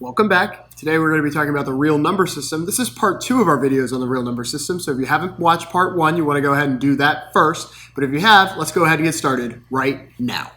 Welcome back. Today we're going to be talking about the real number system. This is part 2 of our videos on the real number system. So if you haven't watched part 1, you want to go ahead and do that first. But if you have, let's go ahead and get started right now.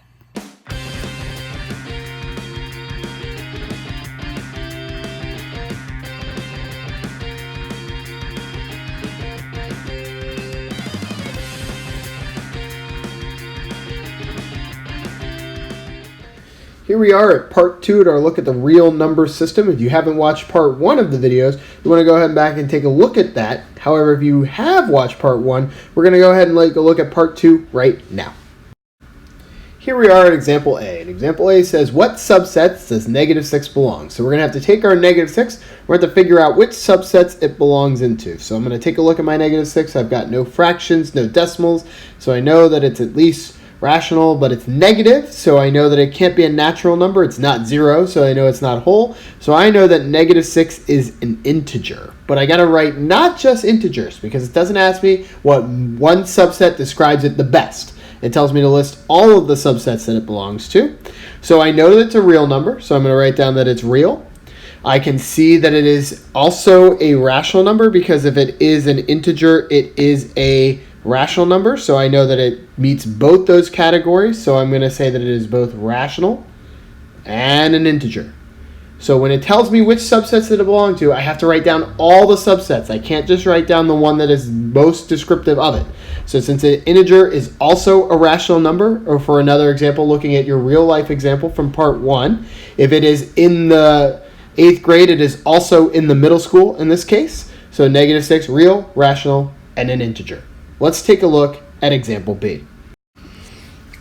Here we are at part 2 at our look at the real number system. If you haven't watched part 1 of the videos, you want to go ahead and back and take a look at that. However, if you have watched part 1, we're going to go ahead and take a look at part 2 right now. Here we are at example A. And example A says, what subsets does -6 belong? So we're going to have to take our -6. We're going to have to figure out which subsets it belongs into. So I'm going to take a look at my -6. I've got no fractions, no decimals. So I know that it's at least rational, but it's negative, so I know that it can't be a natural number. It's not 0, so I know it's not whole. So I know that -6 is an integer. But I got to write not just integers, because it doesn't ask me what one subset describes it the best. It tells me to list all of the subsets that it belongs to. So I know that it's a real number, so I'm going to write down that it's real. I can see that it is also a rational number, because if it is an integer, it is a rational number, so I know that it meets both those categories. So I'm going to say that it is both rational and an integer. So when it tells me which subsets that it belongs to, I have to write down all the subsets. I can't just write down the one that is most descriptive of it. So since an integer is also a rational number, or for another example, looking at your real life example from part 1, if it is in the 8th grade, it is also in the middle school in this case. So -6, real, rational, and an integer. Let's take a look at example B.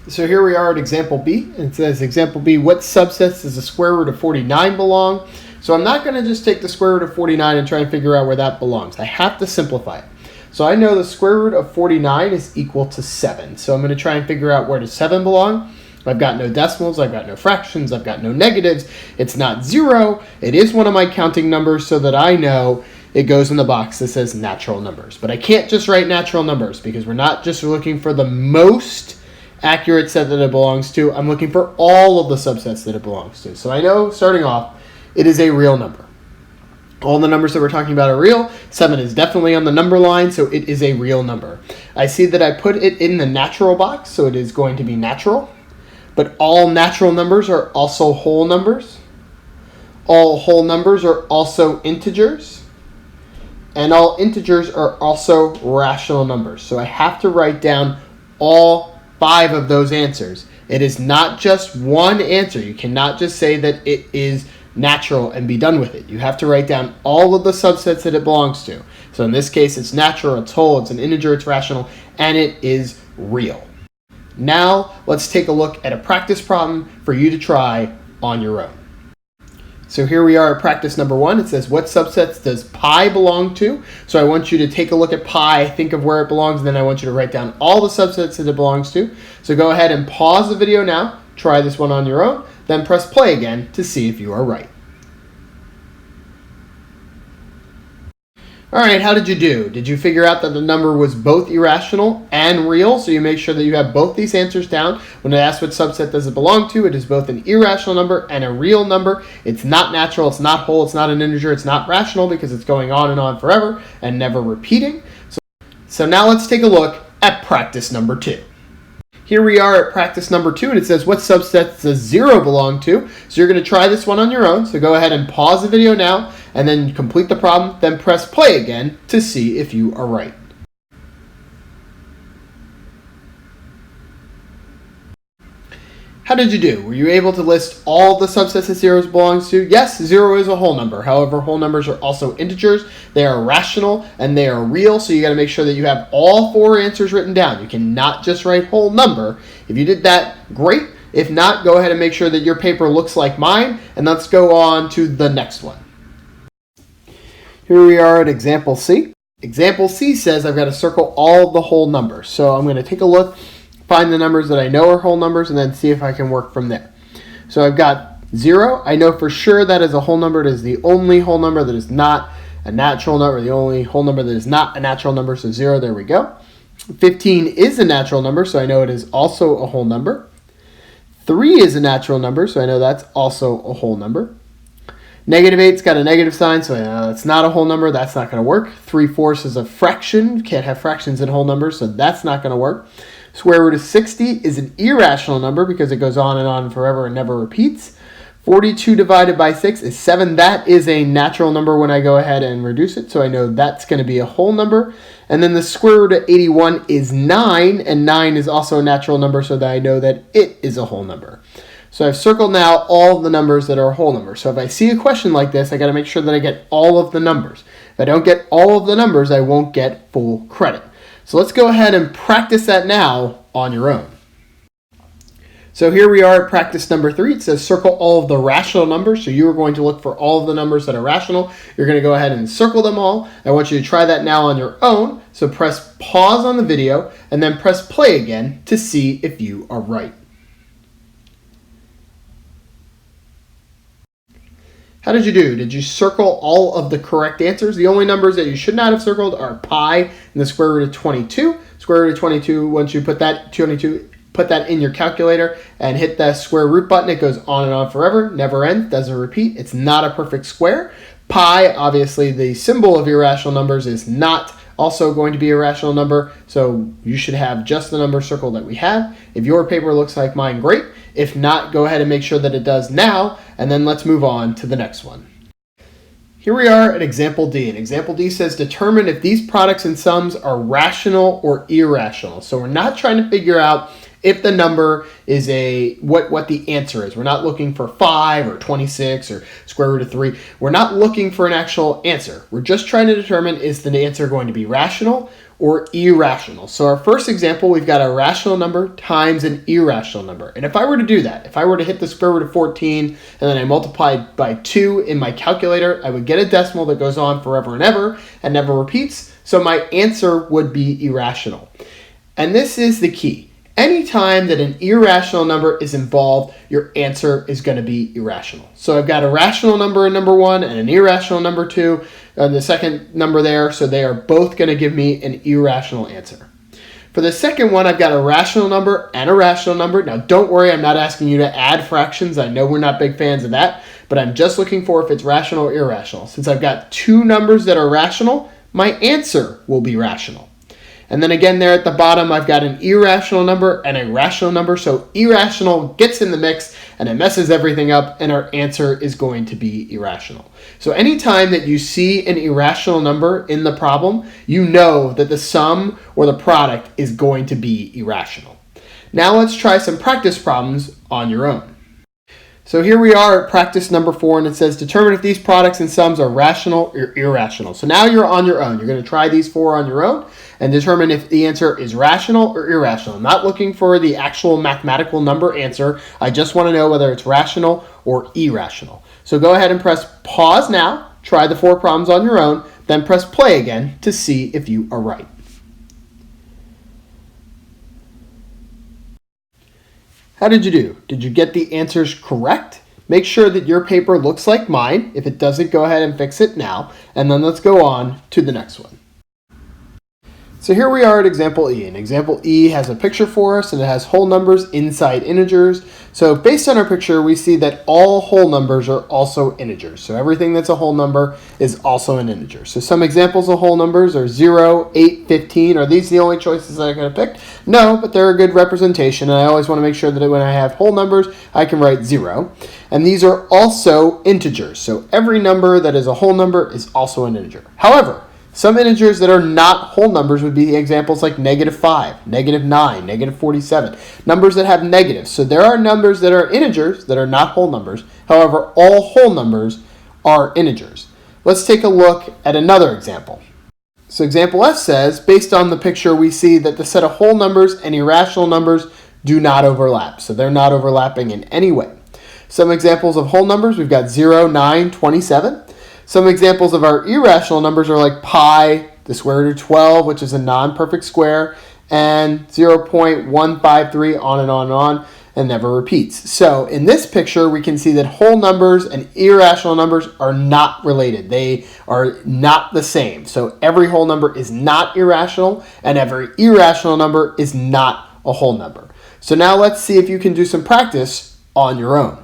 So here we are at example B. It says, example B, what subsets does the square root of 49 belong? So I'm not going to just take the square root of 49 and try and figure out where that belongs. I have to simplify it. So I know the square root of 49 is equal to 7. So I'm going to try and figure out where does 7 belong. I've got no decimals, I've got no fractions, I've got no negatives. It's not 0. It is one of my counting numbers, so that I know it goes in the box that says natural numbers. But I can't just write natural numbers, because we're not just looking for the most accurate set that it belongs to. I'm looking for all of the subsets that it belongs to. So I know, starting off, it is a real number. All the numbers that we're talking about are real. 7 is definitely on the number line, so it is a real number. I see that I put it in the natural box, so it is going to be natural. But all natural numbers are also whole numbers. All whole numbers are also integers. And all integers are also rational numbers. So I have to write down all 5 of those answers. It is not just one answer. You cannot just say that it is natural and be done with it. You have to write down all of the subsets that it belongs to. So in this case, it's natural, it's whole, it's an integer, it's rational, and it is real. Now, let's take a look at a practice problem for you to try on your own. So here we are at practice number 1. It says, what subsets does pi belong to? So I want you to take a look at pi, think of where it belongs, and then I want you to write down all the subsets that it belongs to. So go ahead and pause the video now, try this one on your own, then press play again to see if you are right. All right, how did you do? Did you figure out that the number was both irrational and real? So you make sure that you have both these answers down. When I ask what subset does it belong to, it is both an irrational number and a real number. It's not natural, it's not whole, it's not an integer, it's not rational, because it's going on and on forever and never repeating. So now let's take a look at practice number 2. Here we are at practice number 2, and it says, what subsets does 0 belong to? So you're going to try this one on your own. So go ahead and pause the video now, and then complete the problem, then press play again to see if you are right. How did you do? Were you able to list all the subsets that 0 belongs to? Yes, 0 is a whole number. However, whole numbers are also integers. They are rational and they are real, so you got to make sure that you have all 4 answers written down. You cannot just write whole number. If you did that, great. If not, go ahead and make sure that your paper looks like mine, and let's go on to the next one. Here we are at example C. Example C says I've got to circle all of the whole numbers. So I'm going to take a look, find the numbers that I know are whole numbers, and then see if I can work from there. So I've got 0. I know for sure that is a whole number. It is the only whole number that is not a natural number, the only whole number that is not a natural number, so 0, there we go. 15 is a natural number, so I know it is also a whole number. 3 is a natural number, so I know that's also a whole number. Negative 8's got a negative sign, so it's not a whole number. That's not going to work. 3/4 is a fraction. Can't have fractions in whole numbers, so that's not going to work. Square root of 60 is an irrational number because it goes on and on forever and never repeats. 42 divided by 6 is 7. That is a natural number when I go ahead and reduce it, so I know that's going to be a whole number. And then the square root of 81 is 9, and 9 is also a natural number, so that I know that it is a whole number. So I've circled now all of the numbers that are whole numbers. So if I see a question like this, I got to make sure that I get all of the numbers. If I don't get all of the numbers, I won't get full credit. So let's go ahead and practice that now on your own. So here we are at practice number 3. It says circle all of the rational numbers. So you are going to look for all of the numbers that are rational. You're going to go ahead and circle them all. I want you to try that now on your own. So press pause on the video and then press play again to see if you are right. How did you do? Did you circle all of the correct answers? The only numbers that you should not have circled are pi and the square root of 22. Square root of 22, once you put that 22, put that in your calculator and hit the square root button, it goes on and on forever, never ends, doesn't repeat. It's not a perfect square. Pi, obviously the symbol of irrational numbers, is not also going to be a rational number, so you should have just the number circled that we have. If your paper looks like mine, great. If not, go ahead and make sure that it does now, and then let's move on to the next one. Here we are at example D, and example D says determine if these products and sums are rational or irrational. So we're not trying to figure out if the number is what the answer is. We're not looking for 5 or 26 or square root of 3. We're not looking for an actual answer. We're just trying to determine is the answer going to be rational or irrational. So our first example, we've got a rational number times an irrational number. And if I were to do that, if I were to hit the square root of 14 and then I multiplied by 2 in my calculator, I would get a decimal that goes on forever and never repeats. So my answer would be irrational. And this is the key. Anytime that an irrational number is involved, your answer is going to be irrational. So I've got a rational number in number 1 and an irrational number 2, and the second number there, so they are both going to give me an irrational answer. For the second one, I've got a rational number and a rational number. Now don't worry, I'm not asking you to add fractions. I know we're not big fans of that, but I'm just looking for if it's rational or irrational. Since I've got two numbers that are rational, my answer will be rational. And then again there at the bottom, I've got an irrational number and a rational number. So irrational gets in the mix and it messes everything up, and our answer is going to be irrational. So anytime that you see an irrational number in the problem, you know that the sum or the product is going to be irrational. Now let's try some practice problems on your own. So here we are at practice number 4, and it says determine if these products and sums are rational or irrational. So now you're on your own. You're going to try these 4 on your own and determine if the answer is rational or irrational. I'm not looking for the actual mathematical number answer. I just want to know whether it's rational or irrational. So go ahead and press pause now. Try the 4 problems on your own, then press play again to see if you are right. How did you do? Did you get the answers correct? Make sure that your paper looks like mine. If it doesn't, go ahead and fix it now. And then let's go on to the next one. So here we are at example E, and example E has a picture for us, and it has whole numbers inside integers. So based on our picture, we see that all whole numbers are also integers. So everything that's a whole number is also an integer. So some examples of whole numbers are 0, 8, 15. Are these the only choices that I'm going to pick? No, but they're a good representation, and I always want to make sure that when I have whole numbers, I can write 0. And these are also integers. So every number that is a whole number is also an integer. However, some integers that are not whole numbers would be examples like -5, -9, -47, numbers that have negatives. So there are numbers that are integers that are not whole numbers. However, all whole numbers are integers. Let's take a look at another example. So example F says, based on the picture, we see that the set of whole numbers and irrational numbers do not overlap. So they're not overlapping in any way. Some examples of whole numbers, we've got 0, 9, 27. Some examples of our irrational numbers are like pi, the square root of 12, which is a non-perfect square, and 0.153, on and on and on, and never repeats. So in this picture, we can see that whole numbers and irrational numbers are not related. They are not the same. So every whole number is not irrational, and every irrational number is not a whole number. So now let's see if you can do some practice on your own.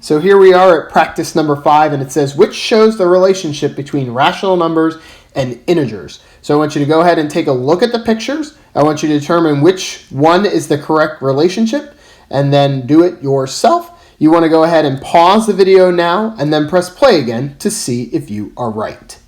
So here we are at practice number 5, and it says, which shows the relationship between rational numbers and integers. So I want you to go ahead and take a look at the pictures. I want you to determine which one is the correct relationship, and then do it yourself. You want to go ahead and pause the video now, and then press play again to see if you are right.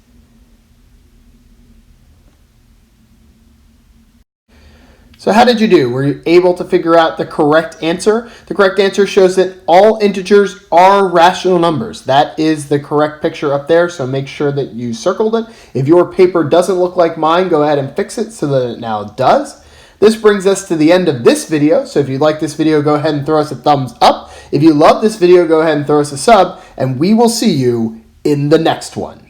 So how did you do? Were you able to figure out the correct answer? The correct answer shows that all integers are rational numbers. That is the correct picture up there, so make sure that you circled it. If your paper doesn't look like mine, go ahead and fix it so that it now does. This brings us to the end of this video, so if you like this video, go ahead and throw us a thumbs up. If you love this video, go ahead and throw us a sub, and we will see you in the next one.